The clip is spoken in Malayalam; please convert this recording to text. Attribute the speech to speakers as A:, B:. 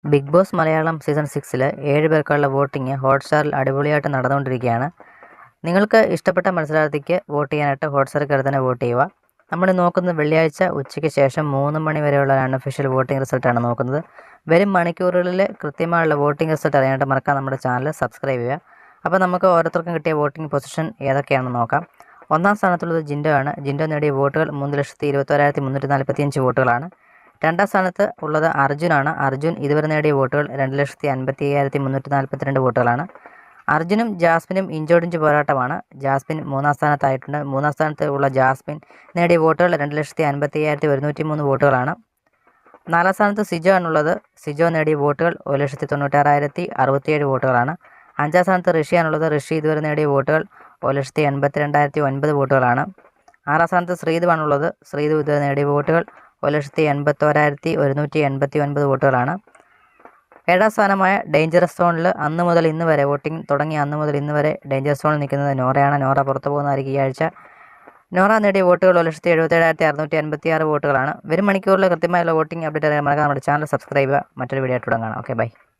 A: ബിഗ് ബോസ് മലയാളം സീസൺ 6 7 പേർക്കുള്ള വോട്ടിംഗ് ഹോട്ട്സ്റ്റാറിൽ അടിപൊളിയായിട്ട് നടന്നുകൊണ്ടിരിക്കുകയാണ്. നിങ്ങൾക്ക് ഇഷ്ടപ്പെട്ട മത്സരാർത്ഥിക്ക് വോട്ട് ചെയ്യാനായിട്ട് ഹോട്ട്സ്റ്റാറിൽ കയറി തന്നെ വോട്ട് ചെയ്യുക. നമ്മൾ നോക്കുന്നത് വെള്ളിയാഴ്ച ഉച്ചയ്ക്ക് ശേഷം 3 മണി വരെയുള്ള അൺഒഫീഷ്യൽ വോട്ടിംഗ് റിസൾട്ടാണ് നോക്കുന്നത്. വരും മണിക്കൂറുകളിൽ കൃത്യമായുള്ള വോട്ടിംഗ് റിസൾട്ട് അറിയാനായിട്ട് മറക്കാൻ നമ്മുടെ ചാനൽ സബ്സ്ക്രൈബ് ചെയ്യുക. അപ്പോൾ നമുക്ക് ഓരോരുത്തർക്കും കിട്ടിയ വോട്ടിംഗ് പൊസിഷൻ ഏതൊക്കെയാണെന്ന് നോക്കാം. ഒന്നാം സ്ഥാനത്തുള്ളത് ജിൻഡോ ആണ്. ജിൻഡോ നേടിയ വോട്ടുകൾ 3,21,345 വോട്ടുകളാണ്. രണ്ടാം സ്ഥാനത്ത് ഉള്ളത് അർജുനാണ്. അർജുൻ ഇതുവരെ നേടിയ വോട്ടുകൾ 2,55,342 വോട്ടുകളാണ്. അർജുനും ജാസ്മിനും ഇഞ്ചോടിഞ്ച് പോരാട്ടമാണ്. ജാസ്മിൻ മൂന്നാം സ്ഥാനത്തായിട്ടുണ്ട്. മൂന്നാം സ്ഥാനത്ത് ഉള്ള ജാസ്മിൻ നേടിയ വോട്ടുകൾ 2,55,103 വോട്ടുകളാണ്. നാലാം സ്ഥാനത്ത് സിജോ ആണുള്ളത്. സിജോ നേടിയ വോട്ടുകൾ 1,96,067 വോട്ടുകളാണ്. അഞ്ചാം സ്ഥാനത്ത് ഋഷിയാണുള്ളത്. ഋഷി ഇതുവരെ നേടിയ വോട്ടുകൾ 1,82,209 വോട്ടുകളാണ്. ആറാം സ്ഥാനത്ത് ശ്രീധുവാണുള്ളത്. ശ്രീധു ഇതുവരെ നേടിയ വോട്ടുകൾ 1,81,189 വോട്ടുകളാണ്. ഏഴാം സ്ഥാനമായ ഡേഞ്ചറസ് സോണിൽ അന്ന് മുതൽ ഇന്ന് വരെ വോട്ടിംഗ് തുടങ്ങിയ അന്ന് മുതൽ ഇന്ന് വരെ ഡേഞ്ചറസ് സോണിൽ നിൽക്കുന്നത് നോറയാണ്. നോറ പുറത്തു പോകുന്നതായിരിക്കും ഈ ആഴ്ച. നോറ നേടിയ വോട്ടുകൾ 1,77,656 വോട്ടുകളാണ്. വരും മണിക്കൂറിൽ കൃത്യമായുള്ള വോട്ടിംഗ് അപ്ഡേറ്റ് അറിയാൻ നമ്മുടെ ചാനൽ സബ്സ്ക്രൈബ് ചെയ്യുക. മറ്റൊരു വീഡിയോ ആയിട്ട് തുടങ്ങാം. Okay, by.